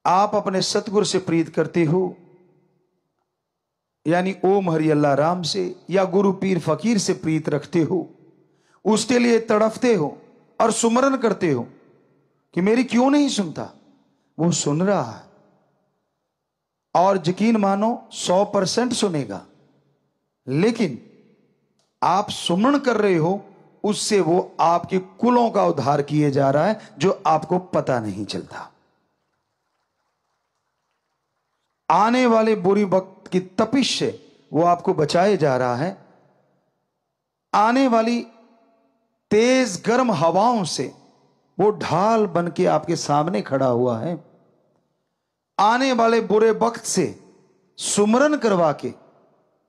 आप अपने सतगुरु से प्रीत करते हो, यानी ओम हरि अल्लाह राम से या गुरु पीर फकीर से प्रीत रखते हो, उसके लिए तड़फते हो और सुमरन करते हो कि मेरी क्यों नहीं सुनता, वो सुन रहा है और यकीन मानो 100% सुनेगा। लेकिन आप सुमरण कर रहे हो, उससे वो आपके कुलों का उद्धार किए जा रहा है जो आपको पता नहीं चलता। आने वाले बुरी वक्त की तपिश से वो आपको बचाए जा रहा है। आने वाली तेज गर्म हवाओं से वो ढाल बन के आपके सामने खड़ा हुआ है। आने वाले बुरे वक्त से सुमरन करवा के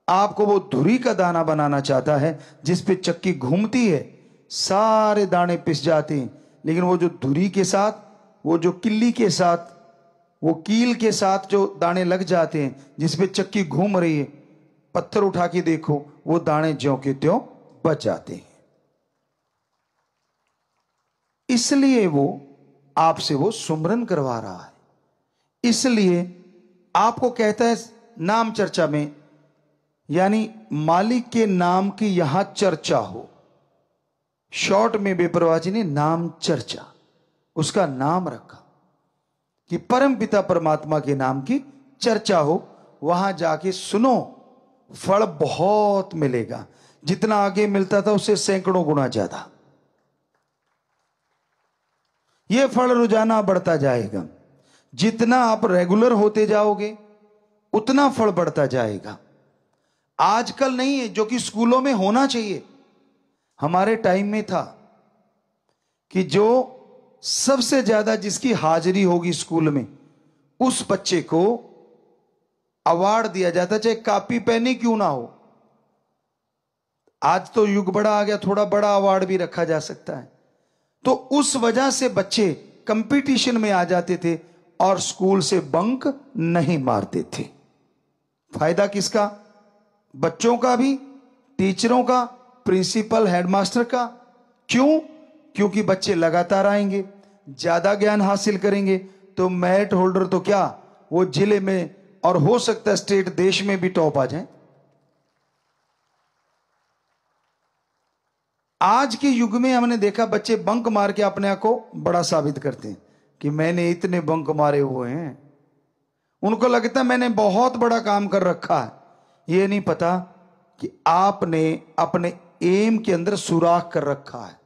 आपको वो धुरी का दाना बनाना चाहता है, जिस पे चक्की घूमती है, सारे दाने पिस जाते हैं, लेकिन वो जो धुरी के साथ, वो जो किल्ली के साथ, वो कील के साथ जो दाने लग जाते हैं, जिस पे चक्की घूम रही है, पत्थर उठा के देखो, वो दाने ज्यों के त्यों बच जाते हैं। इसलिए वो आपसे वो सुमरन करवा रहा है। इसलिए आपको कहता है नाम चर्चा में, यानी मालिक के नाम की यहां चर्चा हो। शॉर्ट में बेपरवाह जी ने नाम चर्चा, उसका नाम रखा कि परम पिता परमात्मा के नाम की चर्चा हो। वहां जाके सुनो, फल बहुत मिलेगा। जितना आगे मिलता था उससे सैकड़ों गुना ज्यादा यह फल रोजाना बढ़ता जाएगा। जितना आप रेगुलर होते जाओगे उतना फल बढ़ता जाएगा। आजकल नहीं है जो कि स्कूलों में होना चाहिए। हमारे टाइम में था कि जो सबसे ज्यादा जिसकी हाजिरी होगी स्कूल में, उस बच्चे को अवार्ड दिया जाता, चाहे कॉपी पेन ही क्यों ना हो। आज तो युग बड़ा आ गया, थोड़ा बड़ा अवार्ड भी रखा जा सकता है। तो उस वजह से बच्चे कंपटीशन में आ जाते थे और स्कूल से बंक नहीं मारते थे। फायदा किसका? बच्चों का भी, टीचरों का, प्रिंसिपल, हेडमास्टर का। क्यों? क्योंकि बच्चे लगातार आएंगे, ज्यादा ज्ञान हासिल करेंगे, तो मेरिट होल्डर तो क्या, वो जिले में और हो सकता है स्टेट, देश में भी टॉप आ जाए। आज के युग में हमने देखा बच्चे बंक मार के अपने आप को बड़ा साबित करते हैं कि मैंने इतने बंक मारे हुए हैं। उनको लगता है मैंने बहुत बड़ा काम कर रखा है। ये नहीं पता कि आपने अपने एम के अंदर सुराख कर रखा है।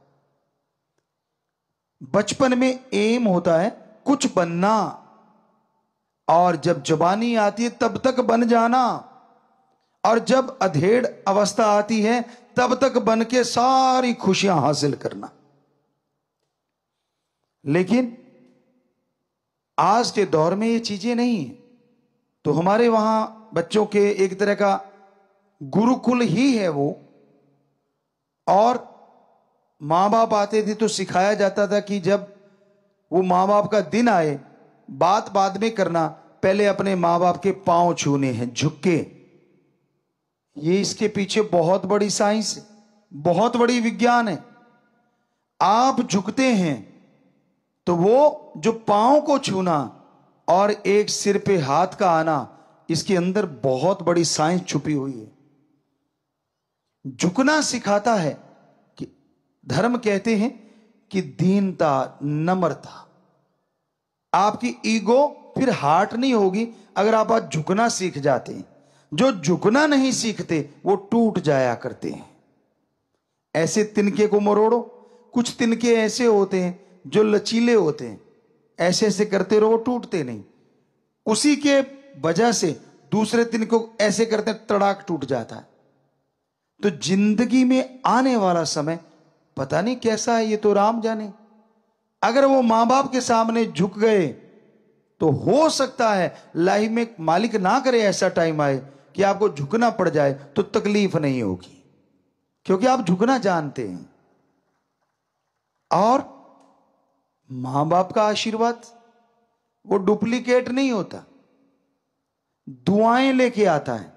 बचपन में एम होता है कुछ बनना, और जब जवानी आती है तब तक बन जाना, और जब अधेड़ अवस्था आती है तब तक बन के सारी खुशियां हासिल करना। लेकिन आज के दौर में ये चीजें नहीं है। तो हमारे वहां बच्चों के एक तरह का गुरुकुल ही है वो, और मां बाप आते थे तो सिखाया जाता था कि जब वो मां बाप का दिन आए, बात बाद में करना, पहले अपने मां बाप के पांव छूने हैं, झुक के। ये इसके पीछे बहुत बड़ी साइंस है, बहुत बड़ी विज्ञान है। आप झुकते हैं तो वो जो पांव को छूना और एक सिर पे हाथ का आना, इसके अंदर बहुत बड़ी साइंस छुपी हुई है। झुकना सिखाता है कि धर्म कहते हैं कि दीनता, नम्रता। आपकी ईगो फिर हार्ट नहीं होगी अगर आप आज झुकना सीख जाते हैं। जो झुकना नहीं सीखते वो टूट जाया करते हैं। ऐसे तिनके को मरोड़ो। कुछ तिनके ऐसे होते हैं जो लचीले होते हैं, ऐसे ऐसे करते रहो, टूटते नहीं। उसी के वजह से दूसरे तिनके को ऐसे करते हैं, तड़ाक टूट जाता है। तो जिंदगी में आने वाला समय पता नहीं कैसा है, ये तो राम जाने। अगर वो मां बाप के सामने झुक गए तो हो सकता है लाइफ में मालिक ना करे ऐसा टाइम आए कि आपको झुकना पड़ जाए, तो तकलीफ नहीं होगी, क्योंकि आप झुकना जानते हैं। और मां बाप का आशीर्वाद वो डुप्लीकेट नहीं होता, दुआएं लेके आता है,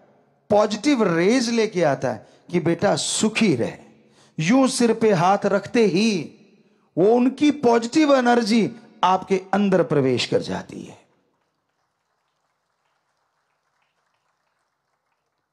पॉजिटिव रेज लेके आता है कि बेटा सुखी रहे। यूं सिर पे हाथ रखते ही वो उनकी पॉजिटिव एनर्जी आपके अंदर प्रवेश कर जाती है।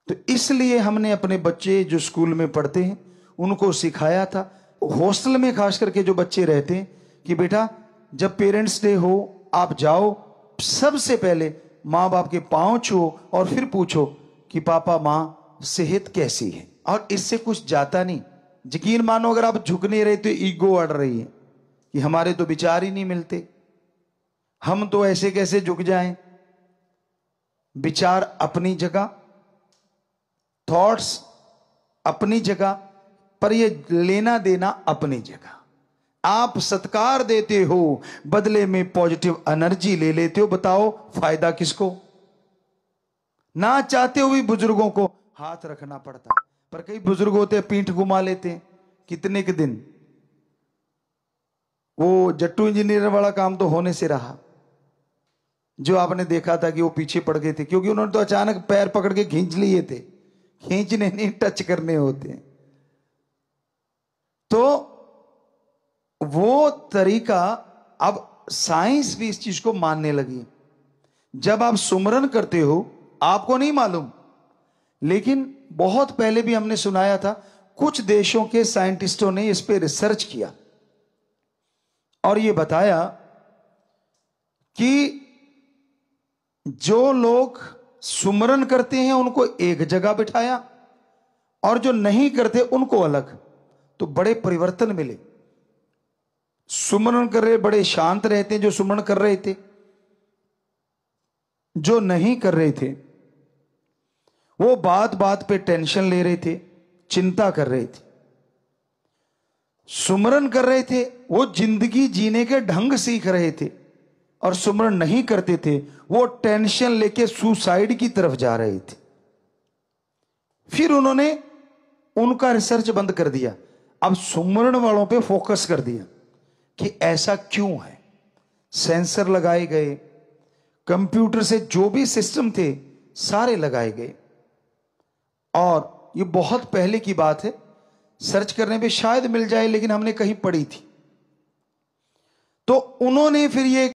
तो इसलिए हमने अपने बच्चे जो स्कूल में पढ़ते हैं उनको सिखाया था, हॉस्टल में खास करके जो बच्चे रहते हैं, कि बेटा जब पेरेंट्स डे हो आप जाओ, सबसे पहले माँ बाप के पांव छुओ और फिर पूछो कि पापा माँ सेहत कैसी है। और इससे कुछ जाता नहीं। यकीन मानो अगर आप झुक नहीं रहे तो ईगो अड़ रही है कि हमारे तो विचार ही नहीं मिलते, हम तो ऐसे कैसे झुक जाएं। विचार अपनी जगह, थॉट्स अपनी जगह, पर ये लेना देना अपनी जगह। आप सत्कार देते हो, बदले में पॉजिटिव एनर्जी ले लेते हो, बताओ फायदा किसको। ना चाहते हुए बुजुर्गों को हाथ रखना पड़ता, पर कई बुजुर्ग होते हैं पीठ घुमा लेते हैं कितने के दिन। वो जट्टू इंजीनियर वाला काम तो होने से रहा, जो आपने देखा था कि वो पीछे पड़ गए थे, क्योंकि उन्होंने तो अचानक पैर पकड़ के खींच लिए थे। खींचने नहीं, टच करने होते हैं। तो वो तरीका, अब साइंस भी इस चीज को मानने लगी। जब आप सुमरन करते हो, आपको नहीं मालूम, लेकिन बहुत पहले भी हमने सुनाया था, कुछ देशों के साइंटिस्टों ने इस पे रिसर्च किया और ये बताया कि जो लोग सुमरन करते हैं उनको एक जगह बिठाया और जो नहीं करते उनको अलग, तो बड़े परिवर्तन मिले। सुमरन कर रहे बड़े शांत रहते हैं जो सुमरन कर रहे थे, जो नहीं कर रहे थे वो बात बात पे टेंशन ले रहे थे, चिंता कर रहे थे। सुमरन कर रहे थे वो जिंदगी जीने के ढंग सीख रहे थे, और सुमरन नहीं करते थे वो टेंशन लेके सुसाइड की तरफ जा रहे थे। फिर उन्होंने उनका रिसर्च बंद कर दिया, अब सुमरन वालों पे फोकस कर दिया कि ऐसा क्यों है। सेंसर लगाए गए, कंप्यूटर से जो भी सिस्टम थे सारे लगाए गए, और ये बहुत पहले की बात है, सर्च करने पे शायद मिल जाए, लेकिन हमने कहीं पढ़ी थी। तो उन्होंने फिर ये